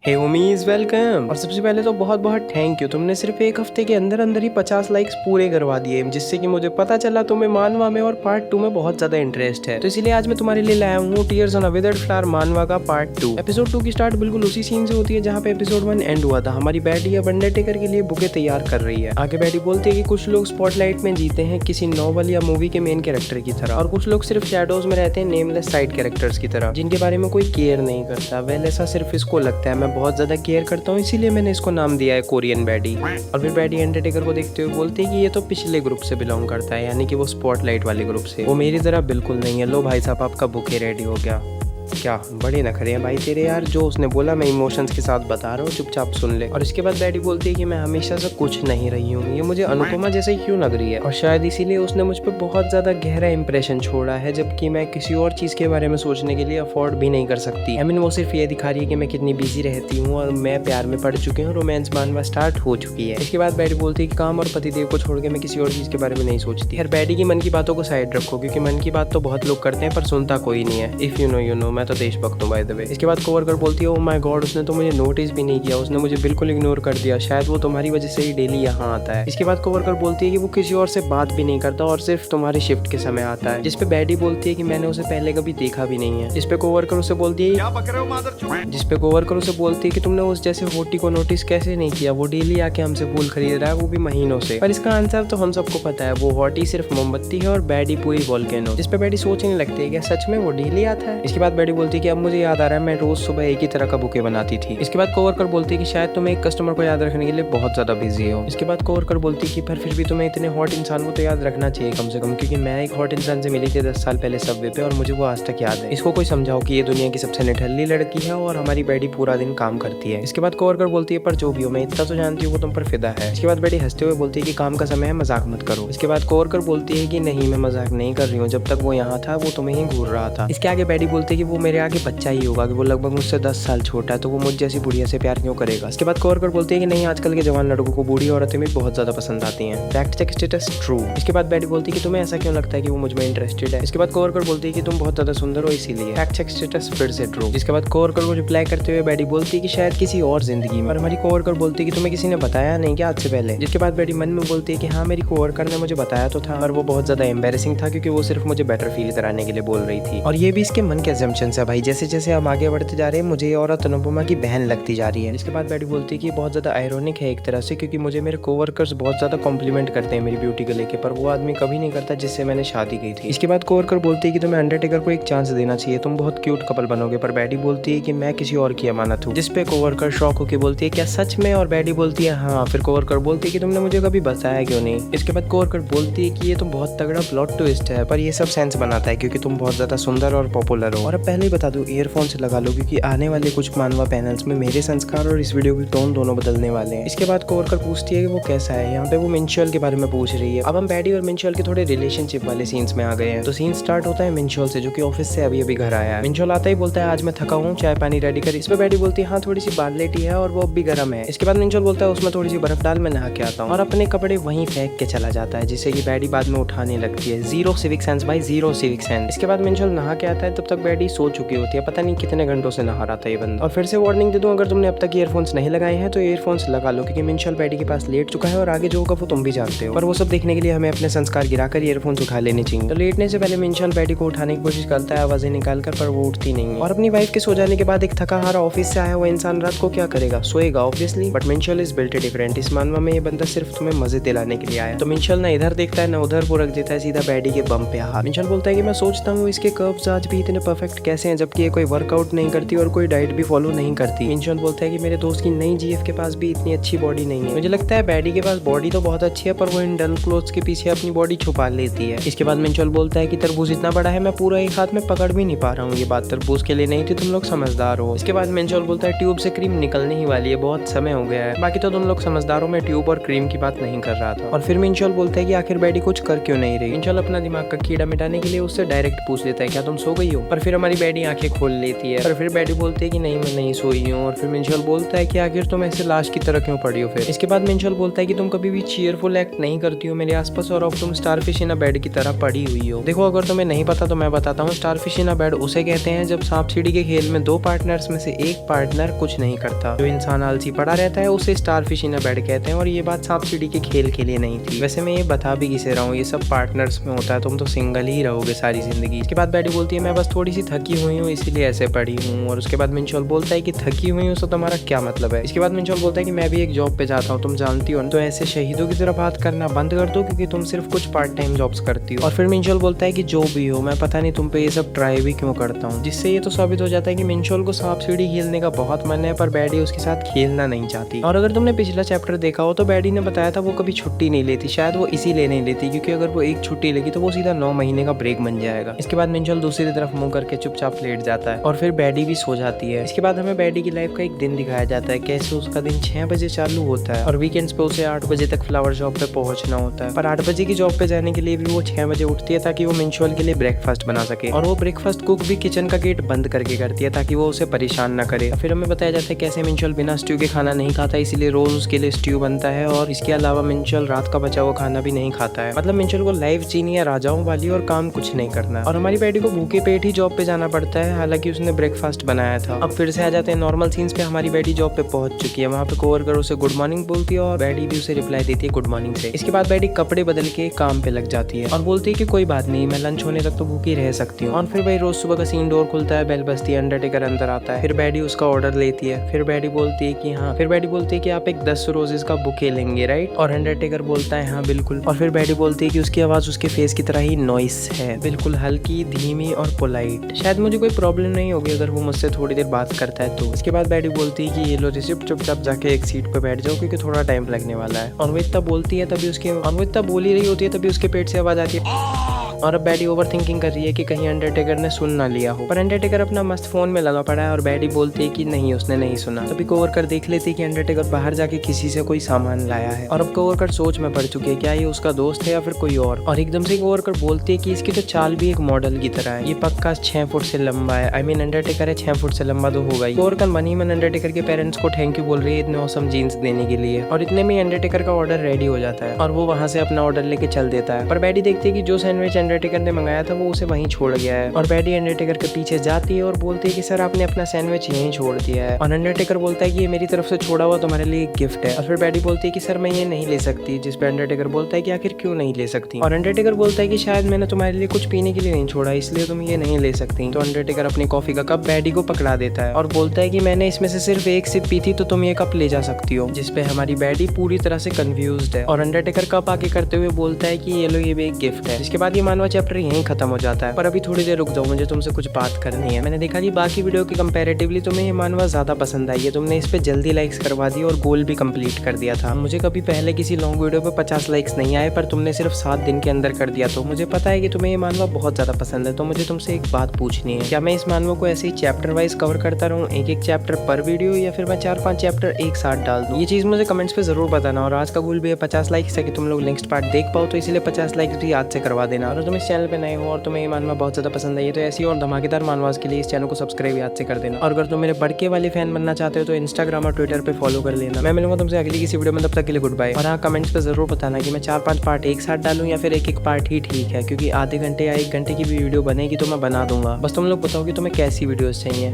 हे homies welcome. और सबसे पहले तो बहुत बहुत थैंक यू, तुमने सिर्फ एक हफ्ते के अंदर अंदर ही 50 लाइक्स पूरे करवा दिए, जिससे कि मुझे पता चला तुम्हें मानवा में और पार्ट 2 में बहुत ज्यादा इंटरेस्ट है। तो इसीलिए आज मैं तुम्हारे लिए लाया हूँ tears on a withered flower मानवा का पार्ट 2। एपिसोड 2 की स्टार्ट बिल्कुल उसी सीन से होती है जहाँ पे एपिसोड 1 एंड हुआ था। हमारी बैडी अब अंडरटेकर के लिए बुके तैयार कर रही है। आगे बैडी बोलती है कि कुछ लोग स्पॉटलाइट में जीते हैं किसी नॉवल या मूवी के मेन कैरेक्टर की तरह, और कुछ लोग सिर्फ शैडोज में रहते हैं नेमलेस साइड कैरेक्टर्स की तरह, जिनके बारे में कोई केयर नहीं करता। वेल ऐसा सिर्फ इसको लगता है, मैं बहुत ज्यादा केयर करता हूँ, इसीलिए मैंने इसको नाम दिया है कोरियन बैडी। और फिर बैडी अंडरटेकर को देखते हुए बोलती है कि ये तो पिछले ग्रुप से बिलोंग करता है, यानी कि वो स्पॉटलाइट वाले ग्रुप से। वो मेरी तरह बिल्कुल नहीं है। लो भाई साहब, आपका बुके रेडी हो गया। क्या बड़े नखरे हैं भाई तेरे यार, जो उसने बोला मैं इमोशंस के साथ बता रहा हूँ, चुपचाप सुन ले। और इसके बाद बैडी बोलती है कि मैं हमेशा से कुछ नहीं रही हूँ, ये मुझे अनुपमा जैसे क्यों लग रही है, और शायद इसीलिए उसने मुझ पर बहुत ज्यादा गहरा इंप्रेशन छोड़ा है, जबकि मैं किसी और चीज के बारे में सोचने के लिए अफोर्ड भी नहीं कर सकती। आई मीन वो सिर्फ ये दिखा रही है कि मैं कितनी बिजी रहती हूँ और मैं प्यार में पड़ चुकी हूँ, रोमांस मानवा स्टार्ट हो चुकी है। इसके बाद बैडी बोलती है कि काम और पतिदेव को छोड़ के मैं किसी और चीज के बारे में नहीं सोचती। यार बैडी की मन की बातों को साइड रखो, क्योंकि मन की बात तो बहुत लोग करते हैं पर सुनता कोई नहीं है। इफ यू नो मैं तो देशभक्त हूँ। इसके बाद कोवर्कर बोलती है ओ माय गॉड, उसने तो मुझे नोटिस भी नहीं किया, उसने मुझे बिल्कुल इग्नोर कर दिया, शायद वो तुम्हारी वजह से ही डेली यहाँ आता है। इसके बाद कोवर्कर बोलती है कि वो किसी और से बात भी नहीं करता और सिर्फ तुम्हारी शिफ्ट के समय आता है, जिसपे बैडी बोलती है कि मैंने उसे पहले कभी देखा भी नहीं है। जिसपे कोवर्कर उसे बोलती है कि तुमने उस जैसे होटी को नोटिस कैसे नहीं किया, वो डेली आके हमसे फूल खरीद रहा है, वो भी महीनों से। पर इसका आंसर तो हम सबको पता है, वो हॉटी सिर्फ मोमबत्ती है और बैडी पूरी वोल्केनो। जिसपे बैडी सोचने लगती है कि सच में वो डेली आता है। इसके बाद बैडी बोलती है कि अब मुझे याद आ रहा है, मैं रोज सुबह एक ही तरह का बुके बनाती थी। इसके बाद कोवर्कर बोलती है कि शायद तुम एक कस्टमर को याद रखने के लिए बहुत ज्यादा बिजी हो। इसके बाद कोवर्कर बोलती है कि पर फिर भी तुम्हें इतने हॉट इंसान को तो याद रखना चाहिए कम से कम, क्योंकि मैं एक हॉट इंसान से मिली थी 10 साल पहले सबवे पे और मुझे वो आज तक याद है। इसको कोई समझाओ कि ये दुनिया की सबसे निठल्ली लड़की है और हमारी बैडी पूरा दिन काम करती है। इसके बाद कोवर्कर बोलती है पर जो भी हो, मैं इतना तो जानती हूँ वो तुम पर फिदा है। इसके बाद बैडी हंसते हुए बोलती है कि काम का समय है, मजाक मत करो। इसके बाद कोवर्कर बोलती है कि नहीं मैं मजाक नहीं कर रही हूँ, जब तक वो यहाँ था वो तुम्हें ही घूर रहा था। इसके आगे बैडी बोलती है कि वो मेरे आगे बच्चा ही होगा, कि वो लगभग मुझसे 10 साल छोटा है, तो वो मुझ जैसी बुढ़िया से प्यार क्यों करेगा। इसके बाद कोवर्कर बोलती है कि नहीं आजकल के जवान लड़कों को बूढ़ी औरतें भी बहुत ज्यादा पसंद आती हैं। Fact check status true. इसके बाद बैडी बोलती है कि तुम्हें ऐसा क्यों लगता है कि वो मुझ में इंटरेस्टेड है। इसके बाद कोवर्कर बोलती है कि तुम बहुत ज्यादा सुंदर हो इसीलिए। फैक्ट चेक स्टेटस फिर से ट्रू। इसके बाद कोवर्कर को रिप्लाई करते हुए बैडी बोलती है कि शायद किसी और जिंदगी में। और हमारी कोवर्कर बोलती है कि तुम्हें किसी ने बताया नहीं क्या आज से पहले। जिसके बाद बैडी मन में बोलती है कि हाँ मेरी कोवर्कर ने मुझे बताया तो था, और वो बहुत ज्यादा एम्बेरसिंग था क्योंकि वो सिर्फ मुझे बेटर फील कराने के लिए बोल रही थी। और ये भी इसके मन के असम्पशंस है भाई, जैसे जैसे हम आगे बढ़ते जा रहे हैं मुझे ये औरत अनुपमा की बहन लगती जा रही है। इसके बाद बैडी बोलती है कि बहुत ज्यादा आयरोनिक है एक तरह से, क्योंकि मुझे मेरे कोवर्कर्स बहुत ज्यादा कॉम्प्लीमेंट करते हैं मेरी ब्यूटी को लेके, पर वो आदमी कभी नहीं करता जिससे मैंने शादी की थी। इसके बाद कोवर्कर बोलती है कि तुम्हें अंडरटेकर को एक चांस देना चाहिए, तुम बहुत क्यूट कपल बनोगे, पर बैडी बोलती है कि मैं किसी और की अमानत हूँ। जिसपे कोवर्कर शॉक होकर बोलती है क्या सच में, और बैडी बोलती है हाँ। फिर कोवर्कर बोलती है कि तुमने मुझे कभी बताया क्यों नहीं। इसके बाद कोवर्कर बोलती है कि ये तो बहुत तगड़ा प्लॉट ट्विस्ट है, पर ये सब सेंस बनाता है क्योंकि तुम बहुत ज्यादा सुंदर और पॉपुलर हो। और अब पहले ही बता दूं ईयरफोन से लगा लो, क्योंकि आने वाले कुछ मानवा पैनल्स में मेरे संस्कार और इस वीडियो की टोन दोनों बदलने वाले हैं। इसके बाद कोवर्कर पूछती है कि वो कैसा है, यहाँ पे वो मिंशोल के बारे में पूछ रही है। अब हम बैडी और मिंशोल के थोड़े रिलेशनशिप वाले सीन्स में आ गए हैं। तो सीन स्टार्ट होता है मिंशोल से, जो कि ऑफिस से अभी अभी घर आया है। मिंशोल आता ही बोलता है आज मैं थका हूँ, चाय पानी रेडी कर। इसमें बैडी बोलती है हाँ थोड़ी सी बार्लेटी है और वो अब भी गर्म है। इसके बाद मिंशोल बोलता है उसमें थोड़ी सी बर्फ डाल, मैं नहा के आता हूँ, और अपने कपड़े वहीं फेंक के चला जाता है, जिससे कि बैडी बाद में उठाने लगती है। जीरो सिविक सेंस भाई, जीरो सिविक सेंस। इसके बाद मिंशोल नहा के आता है, तब तक बैडी सो चुकी होती है, पता नहीं कितने घंटों से नहा रहा था ये बंदा। और फिर से वार्निंग दे दूं, अगर तुमने अब तक ईयरफोन्स नहीं लगाए हैं तो ईयरफोन्स लगा लो, क्योंकि मिंशोल बैडी के पास लेट चुका है और आगे जो होगा वो तुम भी जानते हो। पर वो सब देखने के लिए हमें अपने संस्कार गिराकर ईयरफोन्स उठा लेने चाहिए। तो लेटने से पहले मिंशोल बैडी को उठाने की कोशिश करता है आवाजें निकालकर, पर वो उठती नहीं है। और अपनी वाइफ के सो जाने के बाद एक थका हारा ऑफिस से आया हुआ इंसान रात को क्या करेगा, सोएगा ऑब्वियसली। बट मिंशोल इज बिल्ट डिफरेंट। इस मानवा में ये बंदा सिर्फ तुम्हें मजे दिलाने के लिए आया। तो मिंशोल ना इधर देखता है ना उधर, वो रख देता है सीधा बैडी के बम पे हाथ। मिंशोल बोलता है कि मैं सोचता हूँ इसके कर्व्स आज भी इतने परफेक्ट कैसे हैं, जबकि ये कोई वर्कआउट नहीं करती और कोई डाइट भी फॉलो नहीं करती। मिंशोल बोलता है कि मेरे दोस्त की नई जीएफ के पास भी इतनी अच्छी बॉडी नहीं है। मुझे लगता है बैडी के पास बॉडी तो बहुत अच्छी है, पर वो इन डल क्लोथ्स के पीछे अपनी बॉडी छुपा लेती है। इसके बाद मिंशोल बोलता है कि तरबूज इतना बड़ा है मैं पूरा एक हाथ में पकड़ भी नहीं पा रहा हूँ, ये बात तरबूज के लिए नहीं थी, तुम लोग समझदार हो। इसके बाद मिंशोल बोलता है ट्यूब से क्रीम निकलने ही वाली है, बहुत समय हो गया है, बाकी तो तुम लोग समझदार हो, मैं ट्यूब और क्रीम की बात नहीं कर रहा था। और फिर मिंशोल बोलता है कि आखिर बैडी कुछ कर क्यों नहीं रही। मिंशोल अपना दिमाग का कीड़ा मिटाने के लिए उससे डायरेक्ट पूछ लेता है क्या तुम सो गई हो। पर फिर हमारी बैडी आंखें खोल लेती है, पर फिर बैडी बोलती है कि नहीं मैं नहीं सोई हूँ। और फिर मिंशोल बोलता है कि आखिर तुम ऐसे लाश की तरह क्यों पड़ी हो। फिर इसके बाद मिंशोल बोलता है कि तुम कभी भी चीयरफुल एक्ट नहीं करती हो मेरे आसपास और अब तुम स्टारफिश इन अ बेड की तरह पड़ी हुई हो। देखो अगर तुम्हें नहीं पता तो मैं बताता हूँ, स्टारफिश इन अ बेड उसे कहते हैं जब सांप सीढ़ी के खेल में 2 पार्टनर्स में से एक पार्टनर कुछ नहीं करता। जो इंसान आलसी पड़ा रहता है उसे स्टारफिश इन अ बेड कहते हैं। और ये बात सांप सीढ़ी के खेल के लिए नहीं थी। वैसे मैं ये बता भी किसे रहा हूँ, ये सब पार्टनर्स में होता है, तुम तो सिंगल ही रहोगे सारी जिंदगी। इसके बाद बैडी बोलती है मैं बस थोड़ी सी थकी हुई हूँ इसीलिए ऐसे पड़ी हूँ। और उसके बाद मिंशोल बोलता है कि थकी हुई हूँ तो तुम्हारा क्या मतलब है। इसके बाद मिंशोल बोलता है कि मैं भी एक जॉब पे जाता हूँ, तुम जानती हो, तो ऐसे शहीदों की तरह बात करना बंद कर दो क्योंकि तुम सिर्फ कुछ पार्ट टाइम जॉब्स करती हो। और फिर मिंशोल बोलता है कि जो भी हो मैं पता नहीं तुम पे ये सब ट्राई भी क्यों करता हूँ। जिससे ये तो साबित हो जाता है कि मिंशोल को सांप सीढ़ी खेलने का बहुत मन है पर बैडी उसके साथ खेलना नहीं चाहती। और अगर तुमने पिछला चैप्टर देखा हो तो बैडी ने बताया था वो कभी छुट्टी नहीं लेती, शायद वो इसीलिए नहीं लेती क्योंकि अगर वो एक छुट्टी लेगी तो वो सीधा 9 महीने का ब्रेक बन जाएगा। इसके बाद मिंशोल दूसरी तरफ मुंह करके चुपचाप लेट जाता है और फिर बैडी भी सो जाती है। इसके बाद हमें बैडी की लाइफ का एक दिन दिखाया जाता है, कैसे उसका दिन 6 बजे चालू होता है और वीकेंड्स पे उसे 8 बजे तक फ्लावर शॉप पे पहुंचना होता है। पर 8 बजे की जॉब पे जाने के लिए भी वो 6 बजे उठती है ताकि वो मिंशोल के लिए ब्रेकफास्ट बना सके। और वो ब्रेकफास्ट कुक भी किचन का गेट बंद करके करती है ताकि वो उसे परेशान न करे। फिर हमें बताया जाता है कैसे मिंशोल बिना स्ट्यू के खाना नहीं खाता, इसीलिए रोज उसके लिए स्ट्यू बनता है। और इसके अलावा मिंशोल रात का बचा हुआ खाना भी नहीं खाता है। मतलब मिंशोल को लाइफ जीनी है राजाओं वाली और काम कुछ नहीं करना। और हमारी बैडी को भूखे पेट ही जॉब पे जाना पड़ता है, हालांकि उसने ब्रेकफास्ट बनाया था। अब फिर से आ जाते हैं नॉर्मल सीन्स पे। हमारी बैडी जॉब पे पहुंच चुकी है, वहाँ पे कोवर्कर उसे गुड मॉर्निंग बोलती है और बैडी भी उसे रिप्लाई देती है गुड मॉर्निंग से। इसके बाद बैडी कपड़े बदल के काम पे लग जाती है और बोलती है कि कोई बात नहीं, मैं लंच होने तक तो भूखी रह सकती हूँ। और फिर वही रोज सुबह का सीन, डोर खुलता है, बेल बजती है, अंडरटेकर अंदर आता है। फिर बैडी उसका ऑर्डर लेती है। फिर बैडी बोलती है कि हाँ, फिर बैडी बोलती है कि आप एक 10 रोजेस का बुके लेंगे राइट। और अंडरटेकर बोलता है हाँ बिल्कुल। और फिर बैडी बोलती है कि उसकी आवाज उसके फेस की तरह ही नॉइस है, बिल्कुल हल्की, धीमी और पोलाइट। शायद मुझे कोई प्रॉब्लम नहीं होगी अगर वो मुझसे थोड़ी देर बात करता है तो। इसके बाद बैडी बोलती है कि ये लो रिसिप्ट, चुपचाप जाके एक सीट पे बैठ जाओ क्योंकि थोड़ा टाइम लगने वाला है। और वो इतना बोलती है तभी उसके, और वो इतना बोल ही रही होती है तभी उसके पेट से आवाज आती है। और अब बैडी ओवर थिंकिंग कर रही है कि कहीं अंडरटेकर ने सुन ना लिया हो, पर अंडरटेकर अपना मस्त फोन में लगा पड़ा है और बैडी बोलती है कि नहीं उसने नहीं सुना। तभी कोवर्कर देख लेती है कि अंडरटेकर बाहर जाके किसी से कोई सामान लाया है। और अब कोवर्कर सोच में पड़ चुकी है क्या ये उसका दोस्त है या फिर कोई और एकदम से कोवर्कर बोलती है कि इसकी तो चाल भी एक मॉडल की तरह है, ये पक्का 6 फुट से लंबा है। आई मीन अंडरटेकर है, 6 फुट से लंबा तो होगा ही। कोवर्कर मनी मन अंडरटेकर के पेरेंट्स को थैंक यू बोल रही है इतने ऑसम जीन्स देने के लिए। और इतने में अंडरटेकर का ऑर्डर रेडी हो जाता है और वो वहां से अपना ऑर्डर लेके चल देता है। पर बैडी देखती है कि जो सैंडविच अंडरटेकर ने मंगाया वो उसे वहीं छोड़ गया है। और बैडी अंडरटेकर के पीछे जाती है और बोलती है कि सर आपने अपना सैंडविच यहीं छोड़ दिया है। और अंडरटेकर बोलता है कि ये मेरी तरफ से छोड़ा हुआ तुम्हारे लिए एक गिफ्ट है। और फिर बैडी बोलती है कि सर मैं ये नहीं ले सकती, जिस पे अंडरटेकर बोलता है कि आखिर क्यों नहीं ले सकती। और अंडरटेकर बोलता है कि शायद मैंने तुम्हारे लिए कुछ पीने के लिए नहीं छोड़ा इसलिए तुम ये नहीं ले सकती। तो अंडरटेकर अपनी कॉफी का कप बैडी को पकड़ा देता है और बोलता है कि मैंने इसमें से सिर्फ एक सिप पी थी तो तुम ये कप ले जा सकती हो। जिसपे हमारी बैडी पूरी तरह से कंफ्यूज्ड है। और अंडरटेकर कप आके करते हुए बोलता है कि ये लो ये भी एक गिफ्ट है। जिसके बाद ये मानवा चैप्टर यहीं खत्म हो जाता है। पर अभी थोड़ी देर रुक जाओ, मुझे तुमसे कुछ बात करनी है। मैंने देखा कि बाकी वीडियो की कंपैरेटिवली तुम्हें ये मानवा ज्यादा पसंद आई है, तुमने इस पे जल्दी लाइक्स करवा दी और गोल भी कंप्लीट कर दिया था। मुझे कभी पहले किसी लॉन्ग वीडियो पे 50 लाइक्स नहीं आए पर तुमने सिर्फ 7 दिन के अंदर कर दिया। तो मुझे पता है कि तुम्हें ये मानवा बहुत ज्यादा पसंद है। तो मुझे तुमसे एक बात पूछनी है, क्या मैं इस मानवा को ऐसे ही चैप्टर वाइज कवर करता रहूं, एक एक चैप्टर पर वीडियो, या फिर मैं 4-5 चैप्टर एक साथ डाल दूं? ये चीज मुझे कमेंट्स पे जरूर बताना। और आज का गोल भी है 50 लाइक्स है कि तुम लोग नेक्स्ट पार्ट देख पाओ, तो इसलिए 50 लाइक्स भी आज से करवा देना। और तुम इस चैनल पे नए हो और तुम्हें ये मानवा बहुत ज्यादा पसंद है तो ऐसी और धमाकेदार मानवास के लिए इस चैनल को सब्सक्राइब याद से कर देना। और अगर तुम मेरे बड़के वाले फैन बनना चाहते हो तो इंस्टाग्राम और ट्विटर पे फॉलो कर लेना। मैं मिलूंगा तुमसे अगली किसी वीडियो में, तब तक के लिए गुड बाय। और हाँ, कमेंट्स पे जरूर बताना कि मैं 4-5 पार्ट एक साथ डालूं या फिर एक एक पार्ट ही ठीक है, क्योंकि आधे घंटे या 1 घंटे की भी वीडियो बनेगी तो मैं बना दूंगा। बस तुम लोग बताओ कि तुम्हें कैसी वीडियोस चाहिए।